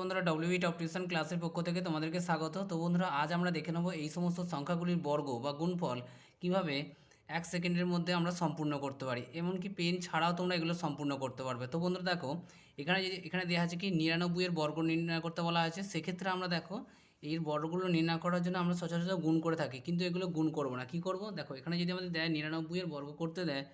বন্ধুরা, WB top tuition ক্লাসের পক্ষ থেকে তোমাদেরকে স্বাগত। তো বন্ধুরা, আজ আমরা দেখে নেব এই সমস্ত সংখ্যাগুলির বর্গ বা গুণফল কিভাবে 1 সেকেন্ডের মধ্যে আমরা সম্পূর্ণ করতে পারি। এমনকি পেন ছাড়াও তোমরা এগুলো সম্পূর্ণ করতে পারবে। তো বন্ধুরা দেখো, এখানে দেওয়া আছে কি 99 এর বর্গ নির্ণয় করতে বলা আছে। সেক্ষেত্রে আমরা দেখো এই বর্গগুলো নির্ণয় করার জন্য আমরা সচরাচর গুণ করে থাকি, কিন্তু এগুলো গুণ করব না। কি করব? দেখো, এখানে যদি আমাদের দেয় 99 এর বর্গ করতে দেয়,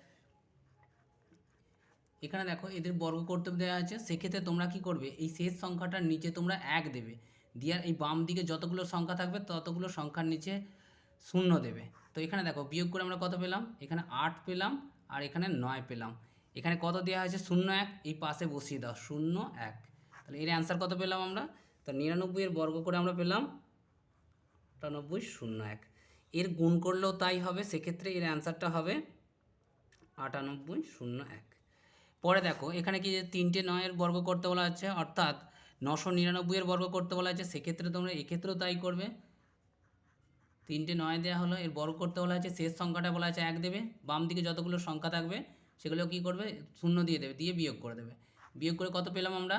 এখানে দেখো এদের বর্গ করতে দেওয়া আছে। সেক্ষেত্রে তোমরা কি করবে, এই শেষ সংখ্যাটার নিচে তোমরা 1 দেবে, দিয়ে এই বাম দিকে যতগুলো সংখ্যা থাকবে ততগুলো সংখ্যার নিচে 0 দেবে। তো এখানে দেখো বিয়োগ করে আমরা কত পেলাম, এখানে 8 পেলাম আর এখানে 9 পেলাম। এখানে কত দেওয়া হয়েছে 0 1, এই পাশে বসিয়ে দাও 0 1। তাহলে এর অ্যান্সার কত পেলাম আমরা? তো 99 এর বর্গ করে আমরা পেলাম 98 0 1। এর গুণ করলেও তাই হবে, সেক্ষেত্রে এর অ্যান্সারটা হবে 98 0 1। পরে দেখো এখানে কি যে 3টে 9 এর বর্গ করতে বলা আছে, অর্থাৎ 999 এর বর্গ করতে বলা আছে। সেক্ষেত্রে তোমরা এক্ষেত্রেও তাই করবে। 3টে 9 দেওয়া হলো, এর বর্গ করতে বলা আছে, শেষ সংখ্যাটা বলা আছে 1 দেবে, বাম দিকে যতগুলো সংখ্যা থাকবে সেগুলো কি করবে 0 দিয়ে দেবে, দিয়ে বিয়োগ করে দেবে। বিয়োগ করে কত পেলাম আমরা?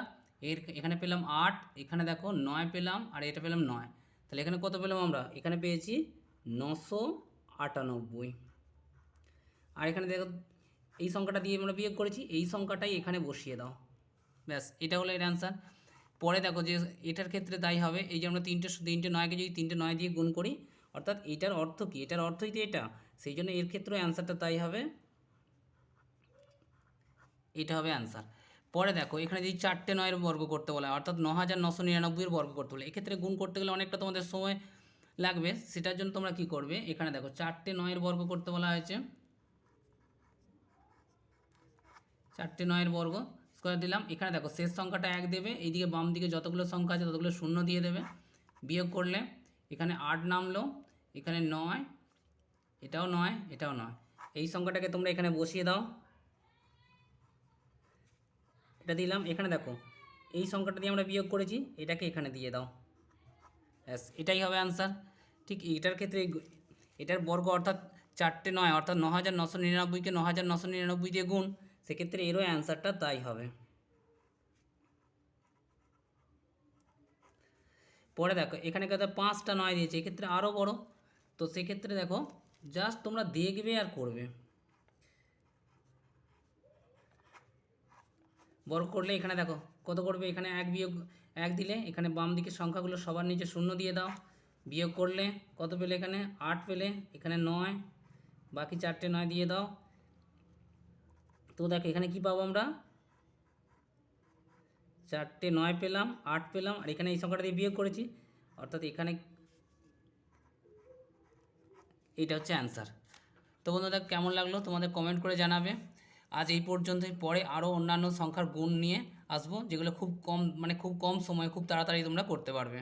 এখানে পেলাম 8, এখানে দেখো 9 পেলাম আর এটা পেলাম 9। তাহলে এখানে কত পেলাম আমরা? এখানে পেয়েছি 998। আর এখানে দেখো এই সংখ্যাটা দিয়ে আমরা বিয়োগ করেছি, এই সংখ্যাটাই এখানে বসিয়ে দাও, ব্যাস এটা হলো এর অ্যান্সার। পরে দেখো যে এটার ক্ষেত্রে তাই হবে, এই যে আমরা তিনটে 9কে যদি 3টে 9 দিয়ে গুণ করি, অর্থাৎ এটার অর্থ কি, এটার অর্থই তো এটা, সেই জন্য এর ক্ষেত্রেও অ্যান্সারটা তাই হবে, এটা হবে অ্যান্সার। পরে দেখো এখানে যদি 4টে 9 এর বর্গ করতে বলা হয়, অর্থাৎ 9999 এর বর্গ করতে বলে, এক্ষেত্রে গুণ করতে গেলে অনেকটা তোমাদের সময় লাগবে। সেটার জন্য তোমরা কি করবে, এখানে দেখো 4টে 9 এর বর্গ করতে বলা হয়েছে, 4টে 9 এর বর্গ স্কোয়ার দিলাম। এখানে দেখো শেষ সংখ্যাটা 1 দেবে, এইদিকে বাম দিকে যতগুলো সংখ্যা আছে ততগুলো 0 দিয়ে দেবে। বিয়োগ করলে এখানে 8 নামলো, এখানে 9, এটাও 9, এটাও 9। এই সংখ্যাটাকে তোমরা এখানে বসিয়ে দাও, এটা দিলাম। এখানে দেখো এই সংখ্যাটা দিয়ে আমরা বিয়োগ করেছি, এটাকে এখানে দিয়ে দাও, ব্যাস এটাই হবে অ্যান্সার। ঠিক এটার ক্ষেত্রে এটার বর্গ অর্থাৎ 4টে 9, অর্থাৎ 9999কে 9999 দিয়ে গুণ, সেক্ষেত্রে এরও অ্যান্সারটা তাই হবে। পরে দেখো এখানে কত 5টা 9 দিয়েছে, এক্ষেত্রে আরও বড়। তো সেক্ষেত্রে দেখো জাস্ট তোমরা দেখবে আর করবে। বর্গ করলে এখানে দেখো কত করবে, এখানে 1 বিয়োগ 1 দিলে এখানে বাম দিকের সংখ্যাগুলো সবার নিচে 0 দিয়ে দাও। বিয়োগ করলে কত পেলে, এখানে 8 পেলে, এখানে 9, বাকি 4টে 9 দিয়ে দাও। তো দেখো এখানে কি পাবো আমরা, 4টে 9 পেলাম, 8 পেলাম, আর এখানে এই সংখ্যাটা দিয়ে বিয়োগ করেছি, অর্থাৎ এখানে এইটা হচ্ছে অ্যান্সার। তো বন্ধুরা কেমন লাগলো তোমাদের কমেন্ট করে জানাবে। আজ এই পর্যন্তই, পরে আরও অন্যান্য সংখ্যার গুণ নিয়ে আসবো, যেগুলো খুব কম সময় খুব তাড়াতাড়ি তোমরা করতে পারবে।